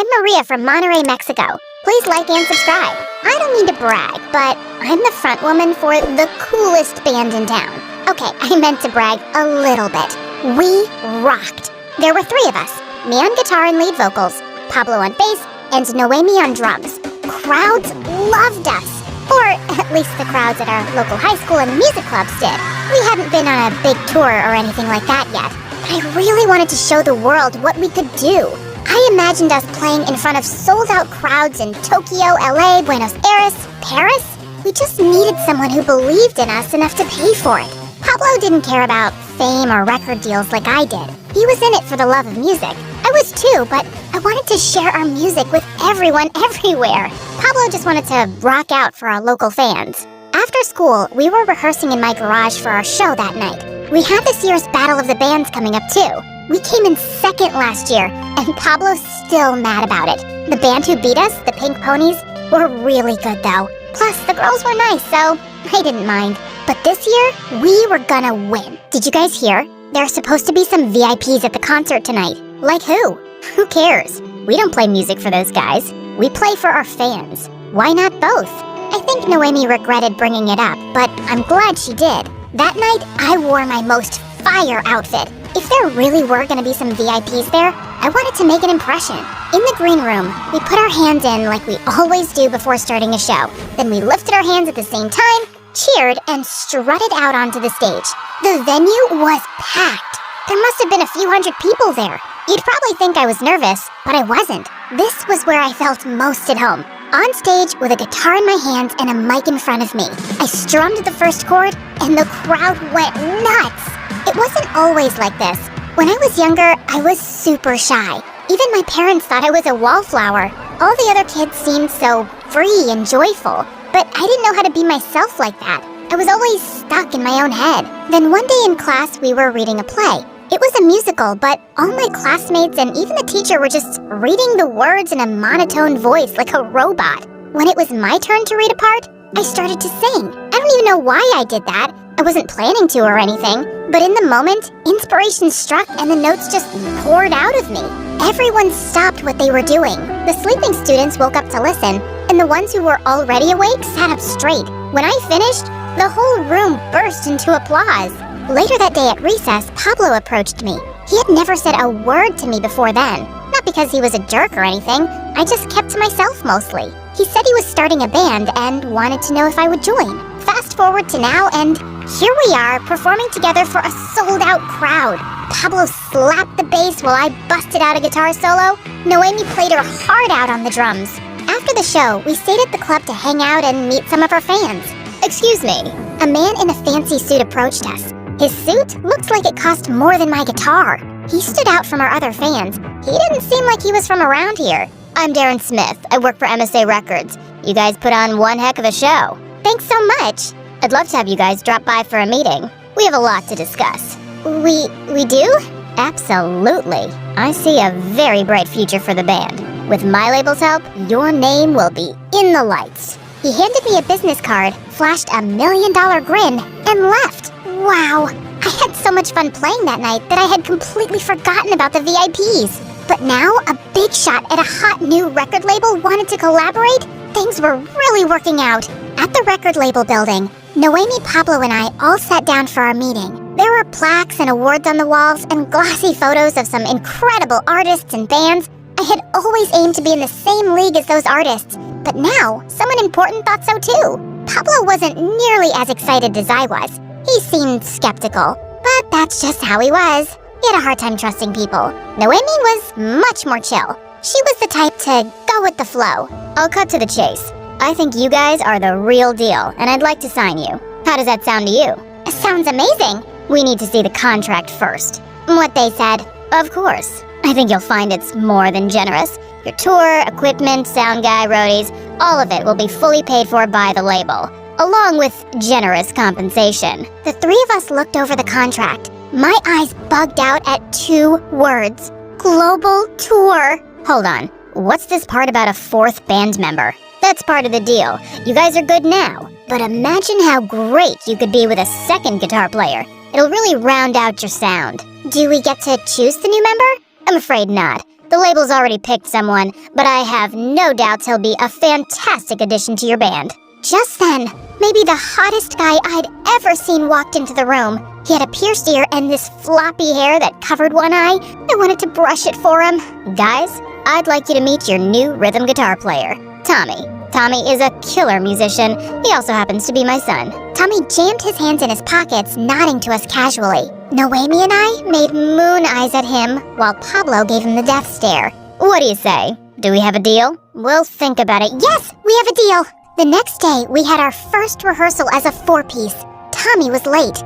I'm Maria from Monterrey, Mexico. Please like and subscribe. I don't mean to brag, but I'm the front woman for the coolest band in town. Okay, I meant to brag a little bit. We rocked. There were 3 of us. Me on guitar and lead vocals, Pablo on bass, and Noemi on drums. Crowds loved us. Or at least the crowds at our local high school and music clubs did. We hadn't been on a big tour or anything like that yet. But I really wanted to show the world what we could do. I imagined us playing in front of sold-out crowds in Tokyo, LA, Buenos Aires, Paris. We just needed someone who believed in us enough to pay for it. Pablo didn't care about fame or record deals like I did. He was in it for the love of music. I was too, but I wanted to share our music with everyone everywhere. Pablo just wanted to rock out for our local fans. After school, we were rehearsing in my garage for our show that night. We had this year's Battle of the Bands coming up too. We came in second last year, and Pablo's still mad about it. The band who beat us, the Pink Ponies, were really good though. Plus, the girls were nice, so I didn't mind. But this year, we were gonna win. Did you guys hear? There are supposed to be some VIPs at the concert tonight. Like who? Who cares? We don't play music for those guys. We play for our fans. Why not both? I think Noemi regretted bringing it up, but I'm glad she did. That night, I wore my most fire outfit. If there really were gonna be some VIPs there, I wanted to make an impression. In the green room, we put our hands in like we always do before starting a show. Then we lifted our hands at the same time, cheered, and strutted out onto the stage. The venue was packed. There must have been a few hundred people there. You'd probably think I was nervous, but I wasn't. This was where I felt most at home. On stage with a guitar in my hands and a mic in front of me. I strummed the first chord, and the crowd went nuts. It wasn't always like this. When I was younger, I was super shy. Even my parents thought I was a wallflower. All the other kids seemed so free and joyful, but I didn't know how to be myself like that. I was always stuck in my own head. Then one day in class, we were reading a play. It was a musical, but all my classmates and even the teacher were just reading the words in a monotone voice like a robot. When it was my turn to read a part, I started to sing. I don't even know why I did that. I wasn't planning to or anything, but in the moment, inspiration struck and the notes just poured out of me. Everyone stopped what they were doing. The sleeping students woke up to listen, and the ones who were already awake sat up straight. When I finished, the whole room burst into applause. Later that day at recess, Pablo approached me. He had never said a word to me before then. Not because he was a jerk or anything, I just kept to myself mostly. He said he was starting a band and wanted to know if I would join. Fast forward to now, and here we are, performing together for a sold-out crowd. Pablo slapped the bass while I busted out a guitar solo. Noemi played her heart out on the drums. After the show, we stayed at the club to hang out and meet some of our fans. Excuse me. A man in a fancy suit approached us. His suit looked like it cost more than my guitar. He stood out from our other fans. He didn't seem like he was from around here. I'm Darren Smith. I work for MSA Records. You guys put on one heck of a show. Thanks so much. I'd love to have you guys drop by for a meeting. We have a lot to discuss. We do? Absolutely. I see a very bright future for the band. With my label's help, your name will be in the lights. He handed me a business card, flashed a $1 million grin, and left. Wow, I had so much fun playing that night that I had completely forgotten about the VIPs. But now, a big shot at a hot new record label wanted to collaborate? Things were really working out. At the record label building, Noemi, Pablo, and I all sat down for our meeting. There were plaques and awards on the walls and glossy photos of some incredible artists and bands. I had always aimed to be in the same league as those artists, but now, someone important thought so too. Pablo wasn't nearly as excited as I was. He seemed skeptical, but that's just how he was. He had a hard time trusting people. Noemi was much more chill. She was the type to go with the flow. I'll cut to the chase. I think you guys are the real deal, and I'd like to sign you. How does that sound to you? It sounds amazing. We need to see the contract first. What they said. Of course. I think you'll find it's more than generous. Your tour, equipment, sound guy, roadies, all of it will be fully paid for by the label, along with generous compensation. The 3 of us looked over the contract. My eyes bugged out at 2 words. Global tour. Hold on. What's this part about a 4th band member? That's part of the deal. You guys are good now. But imagine how great you could be with a 2nd guitar player. It'll really round out your sound. Do we get to choose the new member? I'm afraid not. The label's already picked someone, but I have no doubts he'll be a fantastic addition to your band. Just then, maybe the hottest guy I'd ever seen walked into the room. He had a pierced ear and this floppy hair that covered one eye. I wanted to brush it for him. Guys, I'd like you to meet your new rhythm guitar player, Tommy. Tommy is a killer musician. He also happens to be my son. Tommy jammed his hands in his pockets, nodding to us casually. Noemi and I made moon eyes at him, while Pablo gave him the death stare. What do you say? Do we have a deal? We'll think about it. Yes, we have a deal! The next day, we had our first rehearsal as a four-piece. Tommy was late.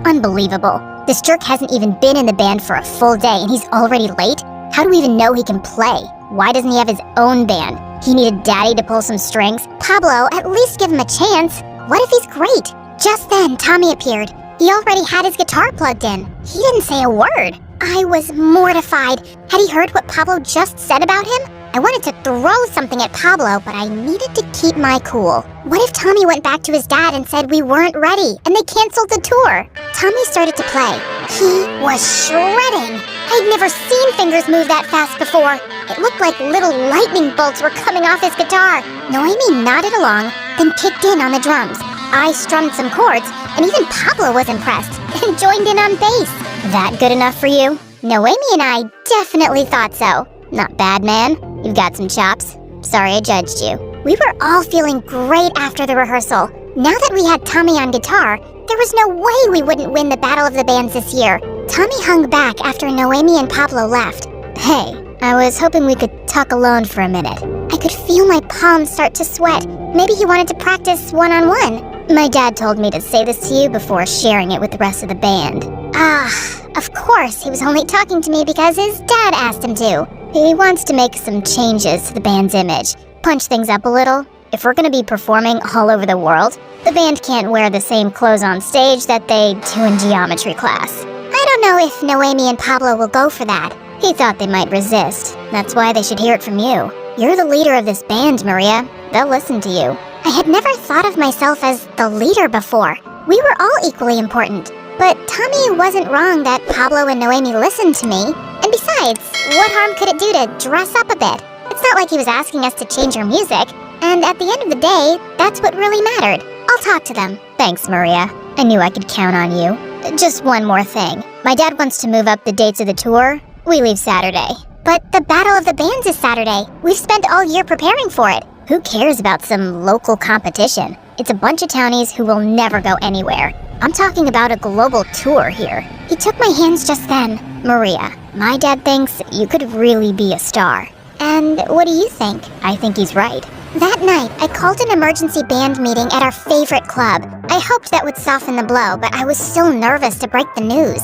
Unbelievable. This jerk hasn't even been in the band for a full day and he's already late? How do we even know he can play? Why doesn't he have his own band? He needed Daddy to pull some strings. Pablo, at least give him a chance. What if he's great? Just then, Tommy appeared. He already had his guitar plugged in. He didn't say a word. I was mortified. Had he heard what Pablo just said about him? I wanted to throw something at Pablo, but I needed to keep my cool. What if Tommy went back to his dad and said we weren't ready, and they canceled the tour? Tommy started to play. He was shredding. I'd never seen fingers move that fast before. It looked like little lightning bolts were coming off his guitar. Noemi nodded along, then kicked in on the drums. I strummed some chords, and even Pablo was impressed and joined in on bass. That good enough for you? Noemi and I definitely thought so. Not bad, man. You've got some chops. Sorry I judged you. We were all feeling great after the rehearsal. Now that we had Tommy on guitar, there was no way we wouldn't win the Battle of the Bands this year. Tommy hung back after Noemi and Pablo left. Hey, I was hoping we could talk alone for a minute. I could feel my palms start to sweat. Maybe he wanted to practice one-on-one. My dad told me to say this to you before sharing it with the rest of the band. Of course, he was only talking to me because his dad asked him to. He wants to make some changes to the band's image, punch things up a little. If we're gonna be performing all over the world, the band can't wear the same clothes on stage that they do in geometry class. I don't know if Noemi and Pablo will go for that. He thought they might resist. That's why they should hear it from you. You're the leader of this band, Maria. They'll listen to you. I had never thought of myself as the leader before. We were all equally important. But Tommy wasn't wrong that Pablo and Noemi listened to me. And besides, what harm could it do to dress up a bit? It's not like he was asking us to change our music. And at the end of the day, that's what really mattered. I'll talk to them. Thanks, Maria. I knew I could count on you. Just one more thing. My dad wants to move up the dates of the tour. We leave Saturday. But the Battle of the Bands is Saturday. We've spent all year preparing for it. Who cares about some local competition? It's a bunch of townies who will never go anywhere. I'm talking about a global tour here. He took my hands just then. Maria, my dad thinks you could really be a star. And what do you think? I think he's right. That night, I called an emergency band meeting at our favorite club. I hoped that would soften the blow, but I was so nervous to break the news.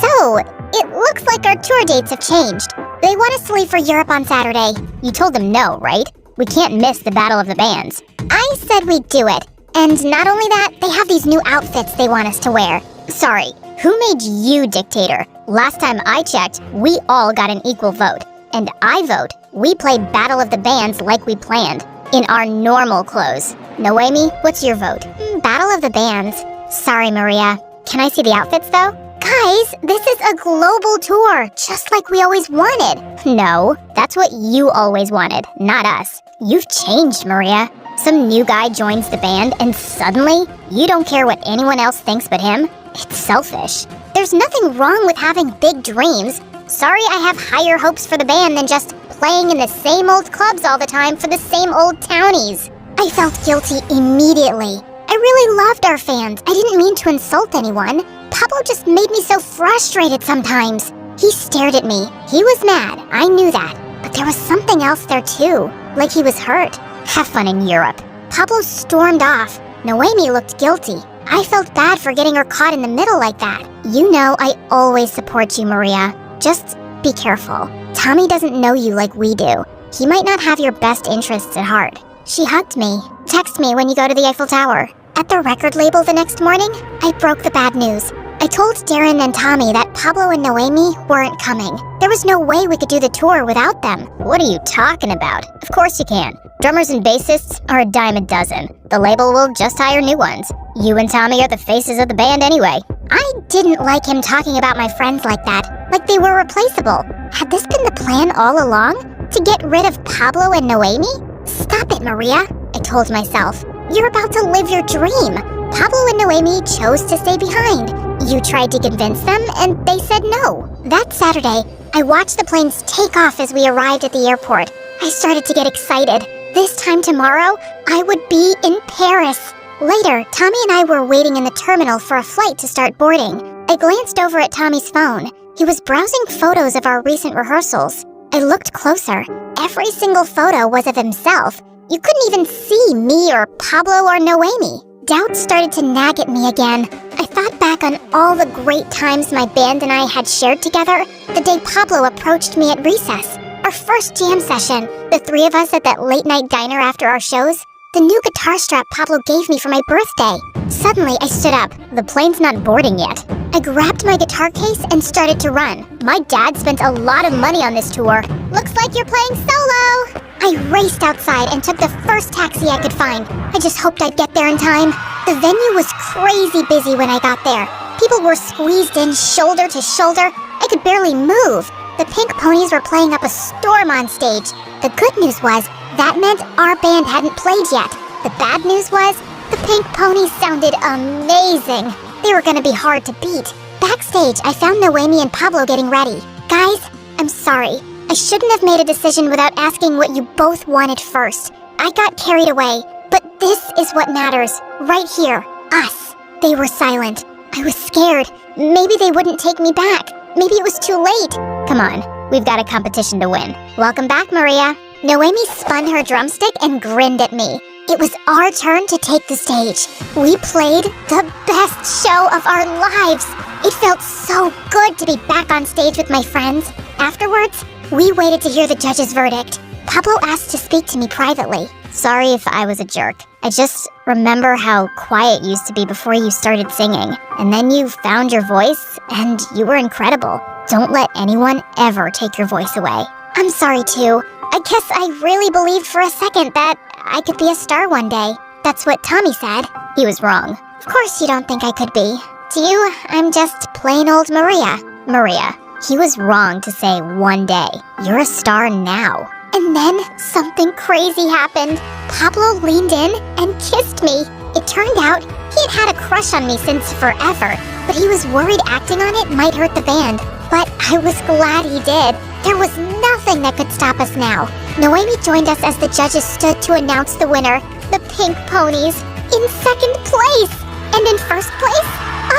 So, it looks like our tour dates have changed. They want us to leave for Europe on Saturday. You told them no, right? We can't miss the Battle of the Bands. I said we'd do it. And not only that, they have these new outfits they want us to wear. Sorry, who made you dictator? Last time I checked, we all got an equal vote. And I vote we play Battle of the Bands like we planned, in our normal clothes. Noemi, what's your vote? Battle of the Bands. Sorry, Maria. Can I see the outfits, though? Guys, this is a global tour, just like we always wanted. No, that's what you always wanted, not us. You've changed, Maria. Some new guy joins the band, and suddenly, you don't care what anyone else thinks but him? It's selfish. There's nothing wrong with having big dreams. Sorry I have higher hopes for the band than just playing in the same old clubs all the time for the same old townies. I felt guilty immediately. I really loved our fans. I didn't mean to insult anyone. Pablo just made me so frustrated sometimes. He stared at me. He was mad. I knew that. But there was something else there too. Like he was hurt. Have fun in Europe. Pablo stormed off. Noemi looked guilty. I felt bad for getting her caught in the middle like that. You know I always support you, Maria. Just be careful. Tommy doesn't know you like we do. He might not have your best interests at heart. She hugged me. Text me when you go to the Eiffel Tower. At the record label the next morning, I broke the bad news. I told Darren and Tommy that Pablo and Noemi weren't coming. There was no way we could do the tour without them. What are you talking about? Of course you can. Drummers and bassists are a dime a dozen. The label will just hire new ones. You and Tommy are the faces of the band anyway. I didn't like him talking about my friends like that, like they were replaceable. Had this been the plan all along? To get rid of Pablo and Noemi? Stop it, Maria, I told myself. You're about to live your dream. Pablo and Noemi chose to stay behind. You tried to convince them, and they said no. That Saturday, I watched the planes take off as we arrived at the airport. I started to get excited. This time tomorrow, I would be in Paris. Later, Tommy and I were waiting in the terminal for a flight to start boarding. I glanced over at Tommy's phone. He was browsing photos of our recent rehearsals. I looked closer. Every single photo was of himself. You couldn't even see me or Pablo or Noemi. Doubt started to nag at me again. I thought back on all the great times my band and I had shared together. The day Pablo approached me at recess. Our first jam session. The three of us at that late-night diner after our shows. The new guitar strap Pablo gave me for my birthday. Suddenly, I stood up. The plane's not boarding yet. I grabbed my guitar case and started to run. My dad spent a lot of money on this tour. Looks like you're playing solo! I raced outside and took the first taxi I could find. I just hoped I'd get there in time. The venue was crazy busy when I got there. People were squeezed in shoulder to shoulder. I could barely move. The Pink Ponies were playing up a storm on stage. The good news was, that meant our band hadn't played yet. The bad news was, the Pink Ponies sounded amazing. They were gonna be hard to beat. Backstage, I found Noemi and Pablo getting ready. Guys, I'm sorry. I shouldn't have made a decision without asking what you both wanted first. I got carried away, but this is what matters. Right here, us. They were silent. I was scared. Maybe they wouldn't take me back. Maybe it was too late. Come on, we've got a competition to win. Welcome back, Maria. Noemi spun her drumstick and grinned at me. It was our turn to take the stage. We played the best show of our lives. It felt so good to be back on stage with my friends. Afterwards, we waited to hear the judge's verdict. Pablo asked to speak to me privately. Sorry if I was a jerk. I just remember how quiet you used to be before you started singing. And then you found your voice, and you were incredible. Don't let anyone ever take your voice away. I'm sorry too. I guess I really believed for a second that I could be a star one day. That's what Tommy said. He was wrong. Of course you don't think I could be. To you, I'm just plain old Maria. Maria, he was wrong to say one day. You're a star now. And then something crazy happened. Pablo leaned in and kissed me. It turned out he had had a crush on me since forever, but he was worried acting on it might hurt the band. But I was glad he did. There was nothing that could stop us now. Noemi joined us as the judges stood to announce the winner, the Pink Ponies, in second place. And in first place,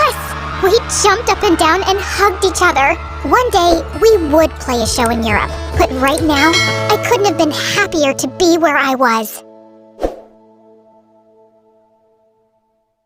us. We jumped up and down and hugged each other. One day, we would play a show in Europe. But right now, I couldn't have been happier to be where I was.